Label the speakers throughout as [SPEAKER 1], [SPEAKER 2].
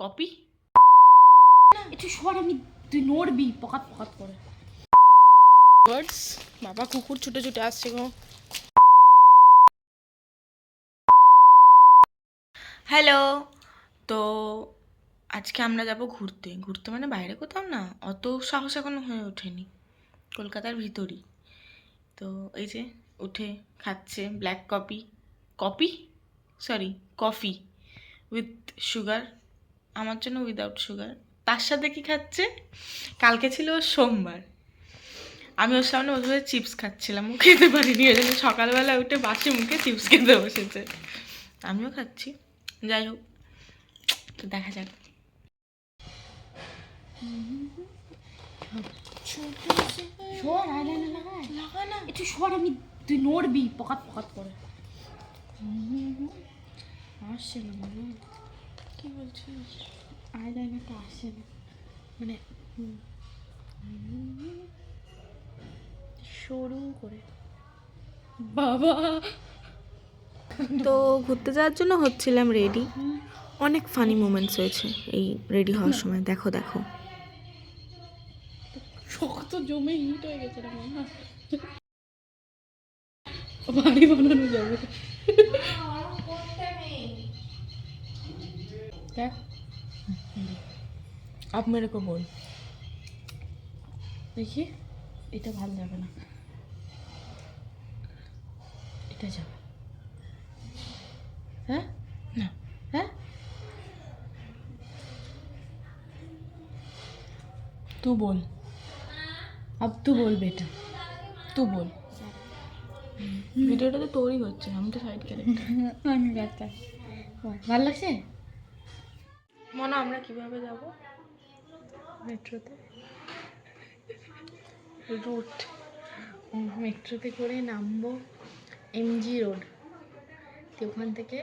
[SPEAKER 1] Copy একটু সর, আমি তুই নড়বি পকাত পকাত করে। বার্ডস, বাবা কুকুর ছুটে ছুটে আসছে গো। হ্যালো, তো আজকে আমরা যাব ঘুরতে। ঘুরতে মানে বাইরে কোথাও না, অত সাহস এখনো হয়ে ওঠেনি, কলকাতার ভিতরই। তো এই যে উঠে খাচ্ছে ব্ল্যাক কফি উইথ সুগার, আমার জন্য উইদাউট সুগার। তার সাথে কি খাচ্ছে, কালকে ছিল সোমবার, আমি ওর সামনে ওভাবে চিপস খাচ্ছিলাম, ও খেতে পারিনি, ওই জন্য সকালবেলা উঠে বাসি মুখে চিপস খেতে বসেছে, আমিও খাচ্ছি। যাই হোক, তো দেখা যাক। সর, আইলাইনার লাগা না, একটু সর, আমি তুই নড়বি পকাত পকাত করে। আসছে না মানে, কি বলছিস? আইলাইনারটা আসছে না মানে, সরু করে বাবা।
[SPEAKER 2] তো ঘুরতে যাওয়ার জন্য হচ্ছিলাম রেডি। অনেক ফানি মোমেন্টস হয়েছে এই রেডি হওয়ার সময়। দেখো দেখো,
[SPEAKER 1] শক্ত জমে হিট হয়ে গেছে রে মামা, বাড়ি বানানো যাবে। দেখ আপ মেরে কো বল, দেখি এটা ভালো যাবে না, এটা যাবে। হ্যাঁ না, হ্যাঁ तू बोल, अब तू बोल बेटा, तू बोल। ভিডিওটা তো তোরই হচ্ছে, আমি তো সাইড ক্যারেক্টার। আমি ব্যস্ত, ভালো লাগছে। মনে আমরা কিভাবে যাব? মেট্রোতে, রুট মেট্রোতে করে নামবো এমজি রোড, তো ওখান থেকে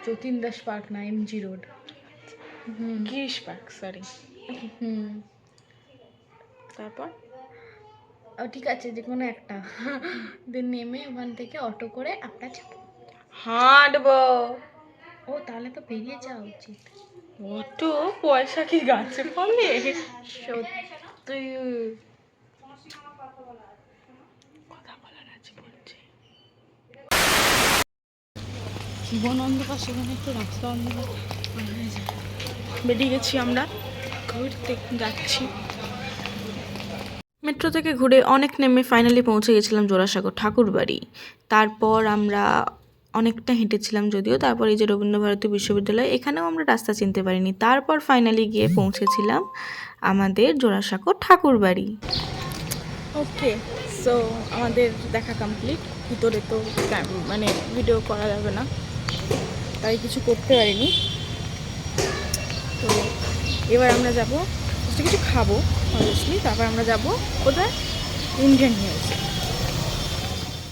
[SPEAKER 1] যতীন দাস পার্ক না, MG road, Girish park, sorry. তারপর ঠিক আছে, যে কোনো একটা দিন নেমে ওখান থেকে অটো করে আমরা যাবো, হাঁটবো। ও তাহলে তো বেরিয়ে যাওয়া উচিত। অটো পয়সা কি গাছে ফলে? সত্যি কথা বলার আছে বলছে। জীবন অন্ধকার, সেখানে একটু রাস্তা অন্ধকার, বেরিয়ে গেছি আমরা, ঘুরতে যাচ্ছি।
[SPEAKER 2] মেট্রো থেকে ঘুরে অনেক নেমে ফাইনালি পৌঁছে গেছিলাম জোড়াসাঁকো ঠাকুরবাড়ি। তারপর আমরা অনেকটা হেঁটেছিলাম যদিও, তারপর এই যে রবীন্দ্রভারতী বিশ্ববিদ্যালয়, এখানেও আমরা রাস্তা চিনতে পারিনি। তারপর ফাইনালি গিয়ে পৌঁছেছিলাম আমাদের জোড়াসাঁকো ঠাকুরবাড়ি।
[SPEAKER 1] ওকে, সো আমাদের দেখা কমপ্লিট। ভিতরে তো মানে ভিডিও করা যাবে না, তাই কিছু করতে পারিনি। তো এবার আমরা যাব, কিছু খাবো অবভিয়াসলি, তারপর আমরা যাব কোথায়, ইন্ডিয়ান মিউজিয়াম।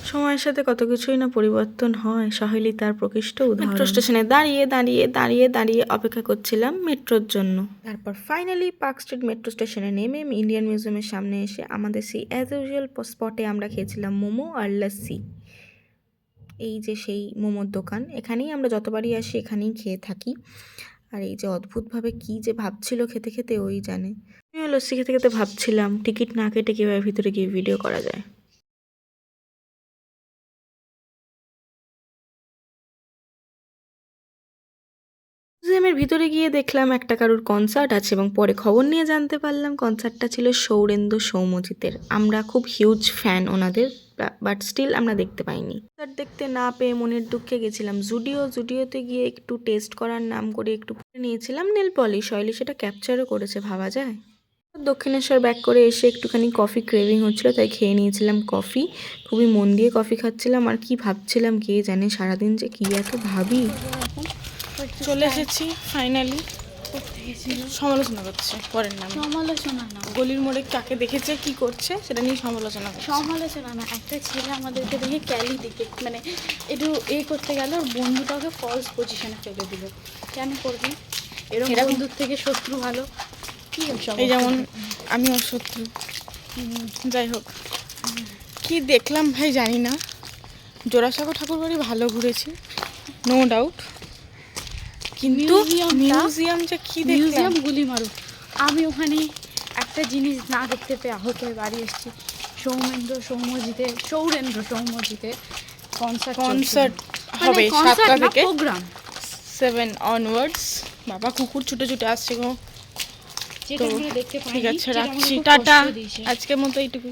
[SPEAKER 2] সময়ের সাথে কত কিছুই না পরিবর্তন হয়, সহেলি তার প্রকৃষ্ট উদাহরণ। মেট্রো স্টেশনে দাঁড়িয়ে দাঁড়িয়ে দাঁড়িয়ে দাঁড়িয়ে অপেক্ষা করছিলাম মেট্রোর জন্য। তারপর ফাইনালি পার্ক স্ট্রিট মেট্রো স্টেশনে নেমে ইন্ডিয়ান মিউজিয়ামের সামনে এসে আমাদের সেই অ্যাজ ইউজুয়াল স্পটে আমরা খেয়েছিলাম মোমো আর লাস্সি। এই যে সেই মোমোর দোকান, এখানেই আমরা যতবারই আসি এখানেই খেয়ে থাকি। আর এই যে অদ্ভুতভাবে কী যে ভাবছিল খেতে খেতে ওই জানে। আমিও লস্যি খেতে খেতে ভাবছিলাম টিকিট না কেটে কীভাবে ভিতরে গিয়ে ভিডিও করা যায়। মিউজিয়ামের ভিতরে গিয়ে দেখলাম একটা কারুর কনসার্ট আছে, এবং পরে খবর নিয়ে জানতে পারলাম কনসার্টটা ছিল সৌরেন্দ্র সৌম্যজিতের। আমরা খুব হিউজ ফ্যান ওনাদের, বাট স্টিল আমরা দেখতে পাইনি। কনসার্ট দেখতে না পেয়ে মনের দুঃখে গেছিলাম জুডিওতে গিয়ে একটু টেস্ট করার নাম করে একটু নিয়েছিলাম নেল পলিশ অয়েলি, সেটা ক্যাপচারও করেছে, ভাবা যায়। দক্ষিণেশ্বর ব্যাক করে এসে একটুখানি কফি ক্রেভিং হচ্ছিলো, তাই খেয়ে নিয়েছিলাম কফি। খুবই মন দিয়ে কফি খাচ্ছিলাম, আর কি ভাবছিলাম কে জানে, সারাদিন যে কি এত ভাবি।
[SPEAKER 1] চলে এসেছি ফাইনালি। সমালোচনা করছে, পরের নাম
[SPEAKER 3] সমালোচনা না,
[SPEAKER 1] গলির মোড়ে কাকে দেখেছে কি করছে সেটা নিয়ে সমালোচনা করছে।
[SPEAKER 3] সমালোচনা না, একটা ছেলে আমাদেরকে দেখে ক্যালি দিকে মানে একটু করতে গেল, ওর বন্ধুটাকে ফলস পজিশনে ফেলে দিল। কেন করবি এরকম? বন্ধুর থেকে শত্রু ভালো কি?
[SPEAKER 1] এই যেমন আমি ওর শত্রু। যাই হোক, কি দেখলাম ভাই জানি না, জোড়াসাঁকো ঠাকুরবাড়ি ভালো ঘুরেছি, নো ডাউট, কিন্তু
[SPEAKER 3] মিউজিয়ামটা-
[SPEAKER 1] মিউজিয়াম যে কি দেখলাম,
[SPEAKER 3] মিউজিয়াম গুলি মারুক। আমি ওখানে একটা জিনিস না দেখতে পেয়ে আহত হয়ে বাড়ি এসেছি। সৌরেন্দ্র সৌম্যজিতে
[SPEAKER 1] কনসার্ট হবে 7টা থেকে
[SPEAKER 3] প্রোগ্রাম
[SPEAKER 1] 7 অনওয়ার্ডস। বাবা কুকুর ছুটে ছুটে আসছে গো।
[SPEAKER 3] যেটা আমরা দেখতে পাইনি,
[SPEAKER 1] ঠিক আছে,
[SPEAKER 3] যেটা আমাকে
[SPEAKER 1] রাখছি,
[SPEAKER 3] খুব
[SPEAKER 1] টাটা,
[SPEAKER 3] কষ্ট দিয়েছে।
[SPEAKER 1] আজকের মতো এইটুকু।